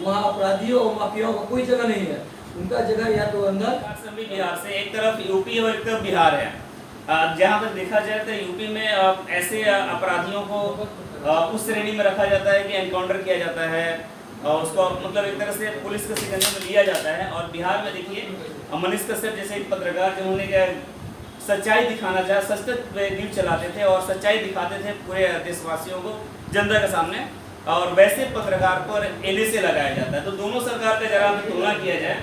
वहाँ अपराधियों और माफियाओं का कोई जगह नहीं है। उनका जगह या तो अंदर बिहार से एक तरफ यूपी और एक तरफ बिहार है। जहाँ तक देखा जाए तो यूपी में ऐसे अपराधियों को उस श्रेणी में रखा जाता है कि एनकाउंटर किया जाता है और उसको मतलब एक तरह से पुलिस के सिकंजे में लिया जाता है। और बिहार में देखिए मनीष कश्यप जैसे एक पत्रकार जिन्होंने सच्चाई दिखाना चाहा, सच न्यूज चलाते थे और सच्चाई दिखाते थे पूरे देशवासियों को, जनता के सामने, और वैसे पत्रकार पर एनएसए लगाया जाता है। तो दोनों सरकार का जरा तुलना किया जाए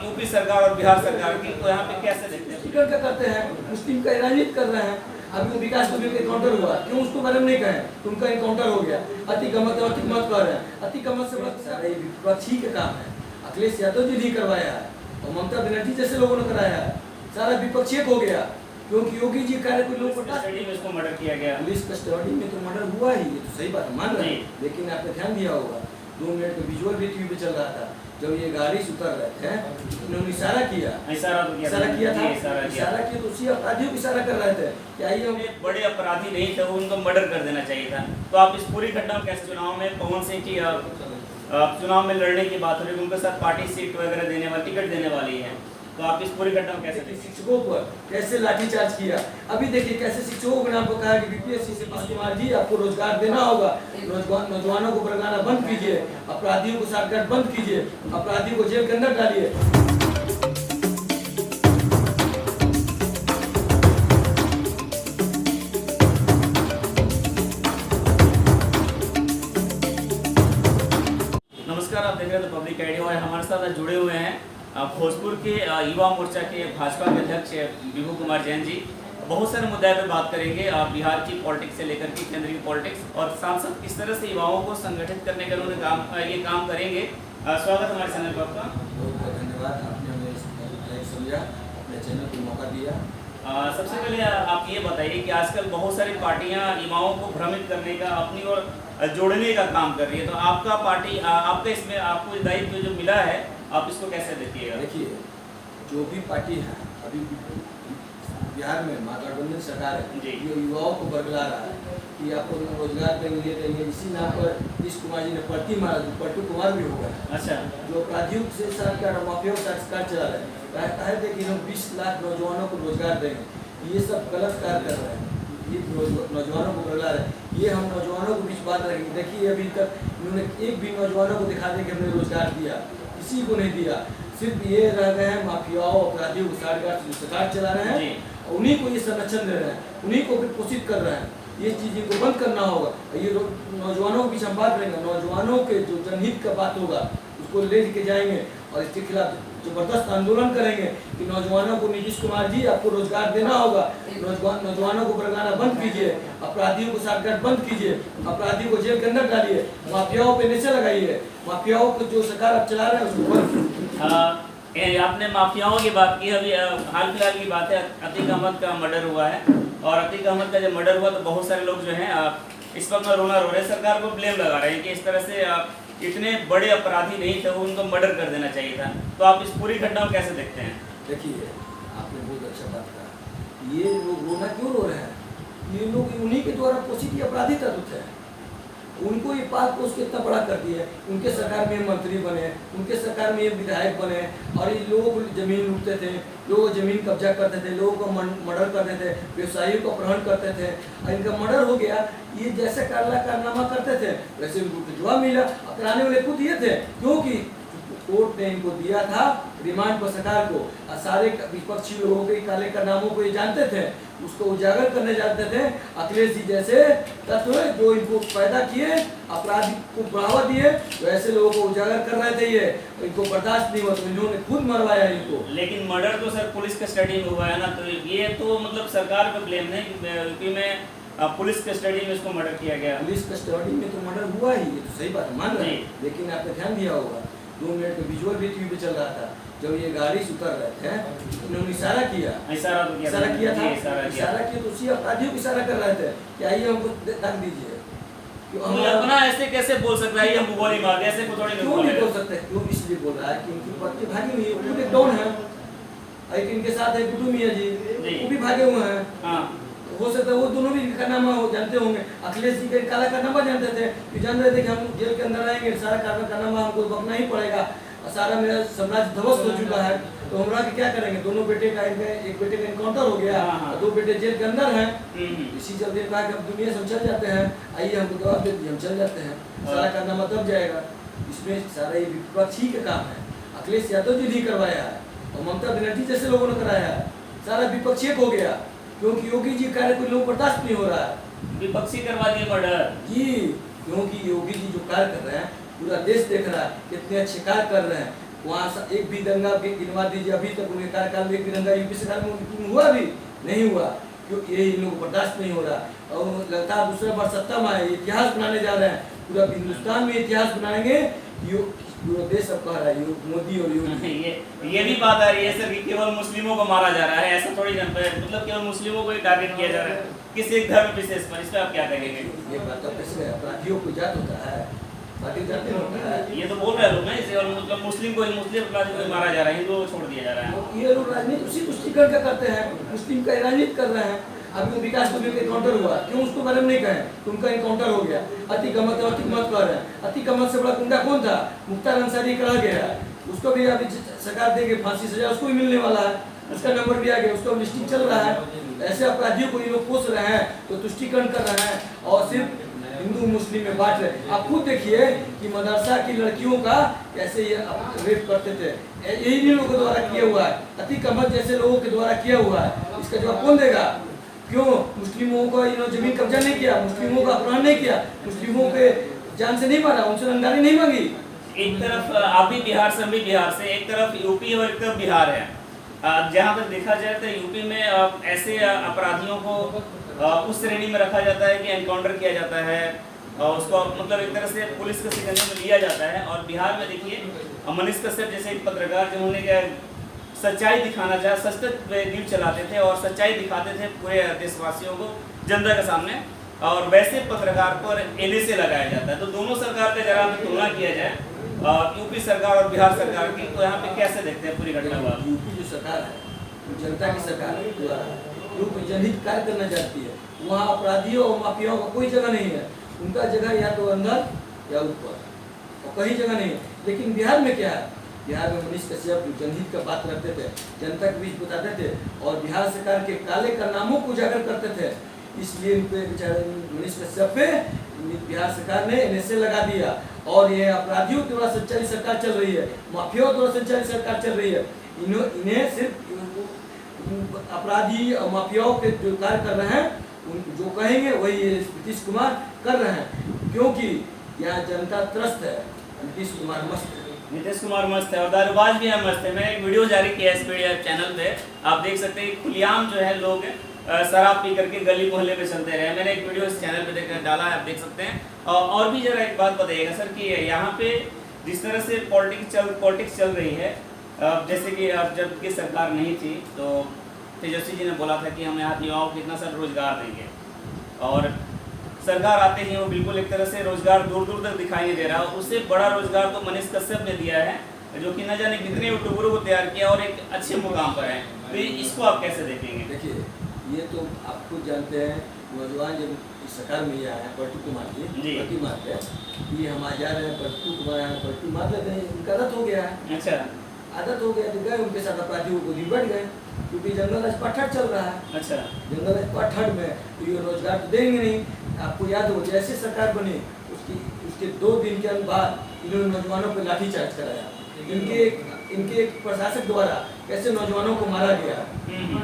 यूपी सरकार और बिहार सरकार की, तो यहाँ पे कैसे देखते हैं? क्या करते हैं, मुस्लिम का राजनीति कर रहे हैं। अभी विकास दुबे का एनकाउंटर हुआ, क्यों उसको बारे में नहीं कहें? तो उनका एनकाउंटर हो गया। अतिक्रमण मत कर रहे हैं, अतिक्रमण से विपक्षी का काम है। अखिलेश यादव जी नहीं करवाया है और ममता बनर्जी जैसे लोगों ने कराया है। सारा विपक्षी हो गया क्योंकि योगी जी कार्य को लोग इसको मर्डर किया गया। पुलिस कस्टडी में तो मर्डर हुआ ही, ये तो सही बात मान रहे हैं। लेकिन आपने ध्यान दिया होगा 2 मिनट का विजुअल भी टीवी पे चल रहा था, जब ये गाड़ी से उतर रहे थे उन्होंने इशारा किया था, तो उसी अपराधियों को इशारा कर रहे थे कि आइए हम बड़े अपराधी नहीं थे, उनको मर्डर कर देना चाहिए था। तो आप इस पूरी घटना में कैसे, चुनाव में पवन सिंह की चुनाव में लड़ने की बात हो रही है, उनके साथ पार्टी सीट वगैरह देने वाली, टिकट देने वाली है, तो आप इस पूरी घटना में कैसे, शिक्षकों पर कैसे लाठीचार्ज किया? अभी देखिए कैसे शिक्षकों ने आपको कहा कि बीपीएससी से पास कुमार जी आपको रोजगार देना होगा, नौजवानों को भड़काना बंद कीजिए, अपराधियों को साठगांठ बंद कीजिए, अपराधियों को जेल के अंदर डालिए। नमस्कार, आप देख रहे हैं तो पब्लिक आइडिया और हमारे साथ जुड़े हुए हैं भोजपुर के युवा मोर्चा के भाजपा के अध्यक्ष विभू कुमार जैन जी। बहुत सारे मुद्दे पे बात करेंगे, बिहार की पॉलिटिक्स से लेकर के केंद्रीय पॉलिटिक्स और सांसद किस तरह से युवाओं को संगठित करने का उन्होंने ये काम करेंगे। स्वागत हमारे चैनल पर आपका। बहुत बहुत धन्यवाद, आपने हमें समझा, अपने चैनल को मौका दिया। सबसे पहले आप ये बताइए कि आजकल बहुत सारी पार्टियां युवाओं को भ्रमित करने का, अपनी ओर जोड़ने का काम कर रही है, तो आपका पार्टी आपका इसमें आपको दायित्व जो मिला है, आप इसको कैसे देखिएगा? देखिए, जो भी पार्टी है अभी बिहार में महागठबंधन सरकार है, ये युवाओं को बरगला रहा है कि आपको रोजगार देंगे। इसी नाम पर नीतीश कुमार जी ने पलटी मारा, जो पलटू कुमार भी होगा। अच्छा, जो अपराधियों से माफिया का सरकार चला रहे हैं, कहता है कि हम 20 लाख नौजवानों को रोजगार देंगे। ये सब गलत कार्य कर रहे हैं, ये नौजवानों को बरगला रहे हैं। ये हम नौजवानों को बीच बात रखेंगे। देखिए अभी तक इन्होंने एक भी नौजवानों को दिखा दे कि हमने रोजगार दिया, किसी को नहीं दिया। सिर्फ ये रह गए हैं माफियाओं अपराधियों को साठगांठ जो सरकार चला रहे हैं, उन्हीं को ये संरक्षण दे रहे हैं, उन्हीं को पोषित कर रहे हैं। ये चीज़ को बंद करना होगा। ये नौजवानों के बीच हम बात करेंगे, नौजवानों के जो जनहित का बात होगा उसको ले के जाएंगे और इसके खिलाफ जबरदस्त आंदोलन करेंगे कि नौजवानों को नीतीश कुमार जी आपको रोजगार देना होगा, नौजवानों को भड़काना बंद कीजिए, अपराधियों को साठगांठ बंद कीजिए, अपराधियों को जेल के अंदर डालिए, माफियाओं पे नशे लगाइए, माफियाओं को जो सरकार आप चला रहे हैं उसको बंद। आपने माफियाओं की बात की, अभी हाल फिलहाल की बात है, अतीक अहमद का मर्डर हुआ है और अतीक अहमद का जब मर्डर हुआ तो बहुत सारे लोग जो हैं इस वक्त रोना रो रहे हैं, सरकार को ब्लेम लगा रहे हैं कि इस तरह से इतने बड़े अपराधी नहीं थे, उनको मर्डर कर देना चाहिए था। तो आप इस पूरी घटना को कैसे देखते हैं? देखिए, आपने बहुत अच्छा बात कहा। ये लोग रोना क्यों रो रहे हैं? ये लोग उन्हीं के द्वारा पोषित अपराधी तत्व थे, उनको ये पाल पोष के इतना बड़ा कर दिया। उनके सरकार में मंत्री बने, उनके सरकार में ये विधायक बने और ये लोग जमीन लूटते थे, लोग जमीन कब्जा करते थे, लोगों को मर्डर करते थे, व्यवसायियों को अपहरण करते थे। और इनका मर्डर हो गया, ये जैसे कारनामा करते थे वैसे उनको जवाब मिला। कराने वाले खुद ये थे, क्योंकि कोर्ट ने इनको दिया था रिमांड पर सरकार को, और सारे विपक्षी लोगों के काले कारनामों को ये जानते थे, उसको उजागर करने जाते थे। अखिलेश जी जैसे तत्व जो इनको पैदा किए, अपराध को बढ़ावा दिए, वैसे लोगों को उजागर कर रहे थे। ये इनको बर्दाश्त नहीं हुआ तो इन्होंने खुद मरवाया इनको। लेकिन मर्डर तो सर पुलिस कस्टडी में हुआ है ना, तो ये तो मतलब सरकार पे ब्लेम नहीं, यूपी में पुलिस कस्टडी में इसको मर्डर किया गया। पुलिस कस्टडी में तो मर्डर हुआ ही, ये तो सही बात मान रहे हैं। लेकिन आपने ध्यान दिया होगा 2 मिनट का विजुअल भी टीवी पे चल रहा था, जब ये गाड़ी से उतर रहे थे उन्होंने इशारा किया तो उसी अपराधियों को इशारा कर रहे थे कि आइए हमको तक दीजिए। अपना ऐसे कैसे बोल सकता है, हम गोली मार ऐसे को थोड़ी क्यों नहीं बोल सकते? क्यों इसलिए बोल रहा है कि उनकी पत्नी भागी हुई है, वो एक डॉन है, इनके साथ है गुड्डू मियां जी, वो भी भागे हुए हैं। हो सकता है वो दोनों भी कारनामा हो जानते होंगे। अखिलेश जी का काला कारनामा जानते थे कि जान रहे थे कि हम जेल के अंदर आएंगे, सारा कारनामा हमको बकना ही पड़ेगा, सारा मेरा साम्राज्य ध्वस्त हो चुका है, तो हमरा के क्या करेंगे। दोनों बेटे का एक बेटे का इनकाउंटर हो गया और 2 बेटे जेल के अंदर हैं। इसी चलते कहा कि अब दुनिया से हम चल जाते हैं, आइए हमको जवाब दे दीजिए, हम चल जाते हैं, सारा कारनामा तब जाएगा। इसमें सारा ये विपक्ष ही का काम है, अखिलेश यादव जी नहीं करवाया है और ममता बनर्जी जैसे लोगों ने कराया है। सारा विपक्ष एक हो गया क्योंकि योगी जी कार्य कोई लोग बर्दाश्त नहीं हो रहा है। विपक्षी करवा दिए मर्डर जी, क्योंकि योगी जी जो कार्य कर रहे हैं पूरा देश देख रहा है, कितने अच्छे कार्य कर रहे हैं। वहाँ एक भी दंगा गिनवा दीजिए, अभी तक उनके कार्यकाल में एक भी दंगा यूपी सरकार में हुआ भी नहीं हुआ, क्योंकि ये इन लोगों को बर्दाश्त नहीं हो रहा। और लगता है दूसरा बार सत्ता में आए, इतिहास बनाने जा रहे हैं, पूरा हिंदुस्तान में इतिहास बनाएंगे। पूरा देश सब कह रहा है मोदी और योगी। ये भी बात आ रही है सर कि केवल मुस्लिमों को मारा जा रहा है, ऐसा थोड़ी ना, मतलब केवल मुस्लिमों को ही टारगेट किया जा रहा है किसी एक धर्म विशेष पर। इस पर आप क्या कहेंगे? ये बात तो कैसे अपराधियों को जात होता है, पार्टी जाते होता है। ये तो बोल रहे लोग ना इसे, और मतलब मुस्लिम को ही, मुस्लिम अपराधी को ही मारा जा रहा है, हिंदुओं को छोड़ दिया जा रहा है। ये लोग राजनीति उसी तुष्टिकरण का करते हैं, मुस्लिम का राजनीति कर रहे हैं। अभी विकास दुबे का इनकाउंटर हुआ, क्यों उसको बारे में नहीं कहें? तो उनका इनकाउंटर हो गया। अतिक अहमद कह रहे हैं, अतिक अहमद से बड़ा गुंडा कौन था? मुख्तार अंसारी कहा गया, उसको भी अभी सरकार देगी फांसी सजा, उसको भी मिलने वाला है, उसका नंबर भी आ गया, उसका लिस्टिंग चल रहा है। ऐसे अपराधियों को ये लोग पोष रहे हैं, तो तुष्टिकरण कर रहे हैं और सिर्फ हिंदू मुस्लिम में बांट रहे। आप खुद देखिए कि मदरसा की लड़कियों का कैसे ये रेप करते थे, यही लोगों के द्वारा किया हुआ है, अतिक अहमद जैसे लोगों के द्वारा किया हुआ है। इसका जवाब कौन देगा? क्यों मुस्लिमों को इन्होंने जमीन कब्जा नहीं किया, मुस्लिमों का अपहरण नहीं किया, मुस्लिमों के जान से नहीं मारा, उनसे रंगदारी नहीं मांगी। एक तरफ आप भी बिहार से, हम भी बिहार से, एक तरफ यूपी और एक तरफ बिहार है। जहाँ तक देखा जाए तो यूपी में ऐसे अपराधियों को उस श्रेणी में रखा जाता है कि एनकाउंटर किया जाता है, उसको मतलब एक तरह से पुलिस के शिकंजे में लिया जाता है। और बिहार में देखिए मनीष कश्यप जैसे एक पत्रकार जिन्होंने क्या सच्चाई दिखाना चाहा, सच न्यूज चलाते थे और सच्चाई दिखाते थे पूरे देशवासियों को, जनता के सामने, और वैसे पत्रकार पर NSA लगाया जाता है। तो दोनों सरकार का जरा तुलना किया जाए, यूपी सरकार और बिहार सरकार की, तो यहाँ पे कैसे देखते हैं पूरी घटना को? यूपी जो सरकार है जनता की सरकार है, जो जनहित कार्य करना चाहती है, वहाँ अपराधियों और माफियाओं का कोई जगह नहीं है। उनका जगह या तो अंदर या ऊपर, और कहीं जगह नहीं है। लेकिन बिहार में क्या है? बिहार में मनीष कश्यप जनहित का बात करते थे, जनता के बीच बताते थे और बिहार सरकार के काले कारनामों को उजागर करते थे। इसलिए उनपे बेचारे मनीष कश्यप पे बिहार सरकार ने NSA लगा दिया और ये अपराधियों के द्वारा संचालित सरकार चल रही है, माफियाओं द्वारा संचालित सरकार चल रही है। इन्हें सिर्फ अपराधी और माफियाओं के जो कार्य कर रहे हैं, जो कहेंगे वही नीतीश कुमार कर रहे हैं, क्योंकि यहाँ जनता त्रस्त है, नीतीश कुमार मस्त है। नीतीश कुमार मस्त है और दारूबाज भी है मस्त है। मैंने एक वीडियो जारी किया है इस चैनल पे, आप देख सकते हैं खुलेआम जो है लोग शराब पी करके गली मोहल्ले में चलते रहे। मैंने एक वीडियो इस चैनल पे देखकर डाला है, आप देख सकते हैं। और भी जरा एक बात बताइएगा सर कि यहाँ पे जिस तरह से पॉलिटिक्स चल रही है, जैसे कि अब जब की सरकार नहीं थी तो तेजस्वी जी ने बोला था कि हम यहाँ युवाओं को इतना सारा रोजगार देंगे, और सरकार आते ही वो बिल्कुल एक तरह से रोजगार दूर दूर तक दिखाई नहीं दे रहा। उससे बड़ा रोजगार तो मनीष कश्यप ने दिया है, जो कि न जाने कितने यूट्यूबरों को तैयार किया और एक अच्छे मुकाम पर है। तो इसको आप कैसे देखेंगे? देखिए, ये तो आप खुद जानते हैं, नौजवान जब इस सरकार में आए हैं, पलटू मार के ये हम आ जा रहे हैं, पलटू मार लेते हैं, उनका आदत हो गया है। अच्छा, आदत हो गया तो गए उनके साथ अपराधियों को निपट गए, क्योंकि जंगल राज पाठक चल रहा है। अच्छा, जंगल राज पाठक में तो ये रोजगार तो देंगे नहीं। आपको याद हो जैसे सरकार बनी उसके 2 दिन के बाद इन्होंने नौजवानों पर लाठीचार्ज कराया। इनके एक प्रशासक द्वारा कैसे नौजवानों को मारा गया,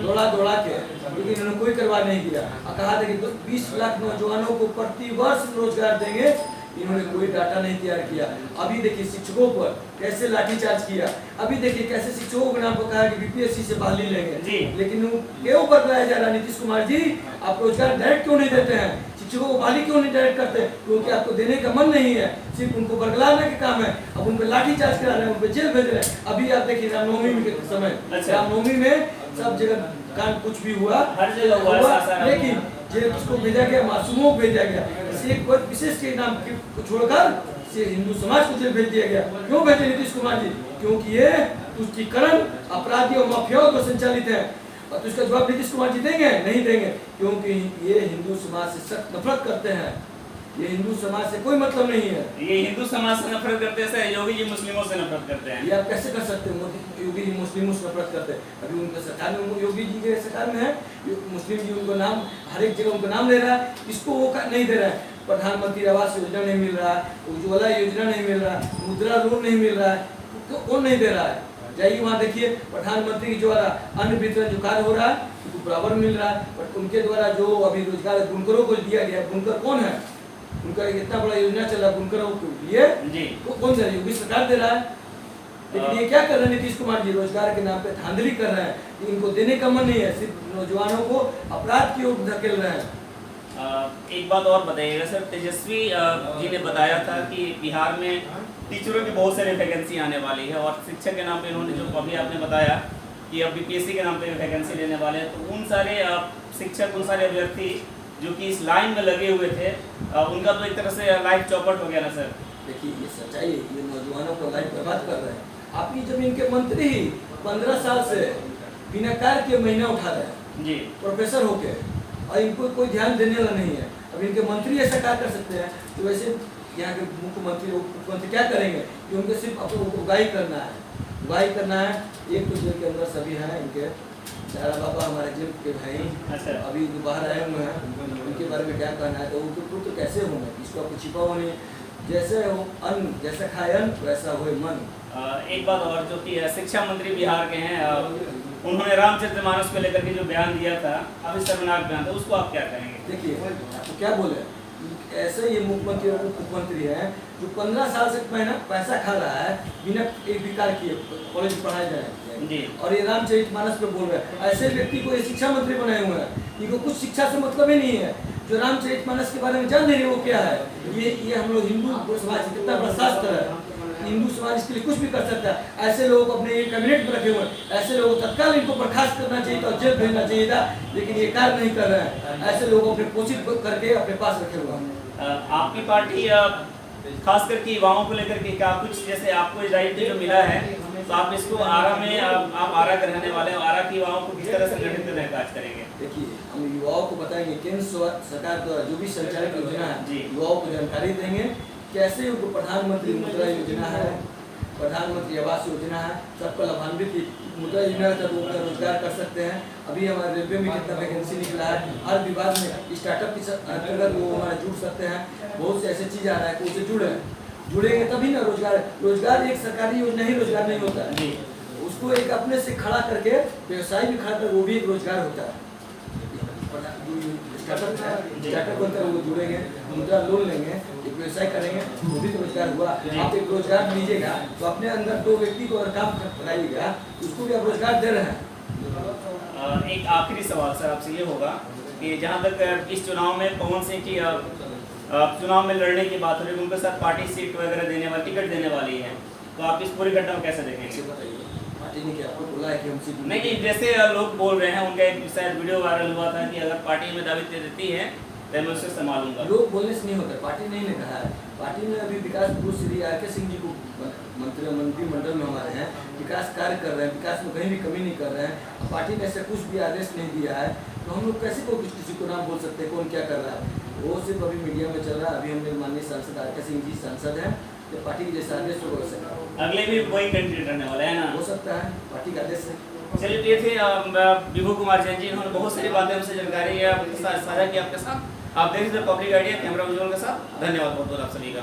दौड़ा के, लेकिन इन्होंने कोई कार्रवाई नहीं किया। कहा था कि 20 लाख नौजवानों को प्रति वर्ष रोजगार देंगे, इन्होंने कोई डाटा नहीं तैयार किया। अभी देखिए शिक्षकों पर कैसे लाठीचार्ज किया, अभी देखिए कैसे शिक्षकों के नाम पर कहा कि BPSC से बहाली लेंगे, लेकिन क्यों बदलाया जा रहा है? नीतीश कुमार जी, आप रोजगार डायरेक्ट क्यों नहीं देते हैं? शिक्षकों को बहाली क्यों नहीं डायरेक्ट करते? क्योंकि आपको देने का मन नहीं है, सिर्फ उनको बरगलाने का काम है। अब उन पर लाठीचार्ज करा रहे हैं, उन पर जेल भेज रहे हैं। अभी आप देखिए रामनवमी के समय, रामनवमी में सब जगह कांड कुछ भी हुआ, हर जगह हुआ, लेकिन जेल किसको भेजा गया? मासूमों को भेजा गया। एक वर्ग विशेष के नाम को छोड़कर हिंदू समाज को जेल भेज दिया गया। क्यों भेजे नीतीश कुमार जी? क्योंकि ये तुष्टिकरण अपराधी और माफियाओं को संचालित है। और तो इसका जवाब नीतीश कुमार जी देंगे? नहीं देंगे, क्योंकि ये हिंदू समाज से सख्त नफरत करते हैं। ये हिंदू समाज से कोई मतलब नहीं है। ये हिंदू समाज से नफरत करते हैं सर, योगी जी मुस्लिमों से नफरत करते हैं। ये आप कैसे कर सकते हैं? योगी जी मुस्लिमों से नफरत करते हैं। अभी उनके सरकार में, योगी जी के सरकार में है, मुस्लिम जी उनको नाम, हर एक जगह उनको नाम ले रहा है, इसको वो नहीं दे रहा है। प्रधानमंत्री आवास योजना नहीं मिल रहा, उज्ज्वला योजना नहीं मिल रहा, मुद्रा लोन नहीं मिल रहा है, तो कौन नहीं दे रहा है? जाइए वहाँ देखिए, प्रधानमंत्री के द्वारा अन्न वितरण जो कार्य हो रहा है उनको बराबर मिल रहा है, बट उनके द्वारा जो अभी रोजगार बुनकरों को दिया गया, बुनकर कौन है? उनका इतना बड़ा योजना चला बुनकरों को लिए, तो कौन दे रही है? योगी सरकार दे रहा है। लेकिन ये क्या कर रहे हैं नीतीश कुमार जी? रोजगार के नाम पे धांधली कर रहे हैं। इनको देने का मन नहीं है, सिर्फ नौजवानों को अपराध की ओर धकेल रहे हैं। एक बात और बताइएगा सर, तेजस्वी जी ने बताया था कि बिहार में टीचरों की बहुत सारी वैकेंसी आने वाली है, और शिक्षक के नाम पे इन्होंने जो अभी आपने बताया कि अब बीपीएससी के नाम पे वैकेंसी लेने वाले हैं, तो उन सारे शिक्षक, उन सारे अभ्यर्थी जो कि इस लाइन में लगे हुए थे, उनका तो एक तरह से लाइफ चौपट हो गया ना सर। देखिए ये सच्चाई है, ये नौजवानों को लाइफ बर्बाद कर रहे हैं। आपकी जब इनके मंत्री ही 15 साल से बिना कार्य के महीना उठा रहे हैं जी, प्रोफेसर होके, और इनको कोई ध्यान देने वाला नहीं है। अब इनके मंत्री ऐसा क्या कर सकते हैं? तो वैसे यहाँ के मुख्यमंत्री क्या करेंगे कि उनको सिर्फ अपने उगाही करना है, उगाही करना है। एक तो जेल के अंदर सभी हैं इनके, चारा बाबा हमारे जेल के भाई, अच्छा, अभी बाहर आए हुए हैं, उनके बारे में क्या कहना है? तो उनके पुत्र कैसे होंगे? इसको आपको छिपा होने, जैसे हो अन्न, जैसे खाए अन्न वैसा हो मन। एक बात और, जो कि शिक्षा मंत्री बिहार के हैं, उन्होंने रामचरितमानस को लेकर के जो बयान दिया था, अभी शर्मनाक बयान था, उसको आप क्या कहेंगे? देखिए आपको क्या बोले, ऐसे ये मुख्यमंत्री और उप मुख्यमंत्री हैं जो 15 साल से पैसा खा रहा है बिना एक भी कार्य किए, कॉलेज पढ़ाए जाए जी, और ये रामचरितमानस पे बोल रहे हैं। ऐसे व्यक्ति को ये शिक्षा मंत्री बनाए हुए हैं, इनको कुछ शिक्षा से मतलब ही नहीं है। जो रामचरितमानस के बारे में जान नहीं रहे वो क्या है? ये हम लोग हिंदू समाज कितना बड़ा शास्त्र है, हिंदू समाज इसके लिए कुछ भी कर सकता है। ऐसे लोग अपने कैबिनेट में रखे हुए हैं, ऐसे लोगों को तत्काल इनको बर्खास्त करना चाहिए था, जेल भेजना चाहिए था, लेकिन ये कार्य नहीं कर रहे हैं। ऐसे लोगों को अपने पोषित करके अपने पास रखे हुए हैं। आपकी पार्टी खास करके युवाओं को लेकर के क्या कुछ, जैसे आपको दायित्व जो मिला है, तो आप इसको आरा में, आप आरा के रहने वाले हैं, आरा के युवाओं को किस तरह से संगठित करने का कार्य करेंगे? देखिए हम युवाओं को बताएंगे, केंद्र सरकार द्वारा जो भी संचालित योजना है युवाओं को जानकारी देंगे। कैसे उनको प्रधानमंत्री मुद्रा योजना है, प्रधानमंत्री आवास योजना है, सबको लाभान्वित मुद्रा योजना तक वो अपना रोजगार कर सकते हैं। अभी हमारे रेलवे में कितना वैकेंसी निकला है, हर विभाग में स्टार्टअप के अंतर्गत वो हमारे जुड़ सकते हैं। बहुत से ऐसे चीज़ आ रहा है कि उससे जुड़ेंगे तभी ना रोजगार एक सरकारी योजना ही रोजगार नहीं होता है, उसको एक अपने से खड़ा करके व्यवसाय भी खड़ा कर, वो भी एक रोजगार होता है। स्टार्टअप बनकर वो जुड़ेंगे, मुद्रा लोन लेंगे, एक व्यवसाय करेंगे, वो भी तो रोजगार हुआ। आप एक रोजगार लीजिएगा तो अपने अंदर 2 व्यक्ति को अगर काम कराइएगा उसको भी आप रोजगार दे रहे हैं। एक आखिरी सवाल सर आपसे ये होगा कि जहाँ तक इस चुनाव में पवन सिंह की चुनाव में लड़ने की बात हो रही है, उनके साथ पार्टी सीट वगैरह देने वाली, टिकट देने वाली है, तो आप इस पूरी घटना को कैसे देखेंगे? पार्टी ने क्या आपको बोला है कि हम सीट नहीं, जैसे लोग बोल रहे हैं, उनका एक शायद वीडियो वायरल हुआ था कि अगर पार्टी में दावे दे देती है तो मैं उससे संभालूंगा। लोग बोलने से नहीं होता, पार्टी नहीं ने कहा है। पार्टी ने अभी विकास श्री RK सिंह जी को मंत्रिमंडल में हमारे हैं, विकास कार्य कर रहे हैं, विकास में कहीं भी कमी नहीं कर रहे हैं। पार्टी ने ऐसा कुछ भी आदेश नहीं दिया है, तो हम लोग कैसे किसी को नाम बोल सकते हैं कौन क्या कर रहा है? वो सिर्फ अभी मीडिया में चल रहा है। अभी हमने माननीय सांसद RK सिंह जी सांसद हैं, तो पार्टी के जैसा आदेश हो सकता है, अगले भी वही कैंडिडेट रहने वाला है ना, हो सकता है पार्टी का आदेश है। चलिए, ये थे विभू कुमार जैन जी, इन्होंने बहुत सारी बातें हमसे जानकारी साझा की आपके साथ। आप देख रहे थे पब्लिक आइडिया, कैमरा विजुअल के साथ। धन्यवाद बहुत बहुत आप सभी का।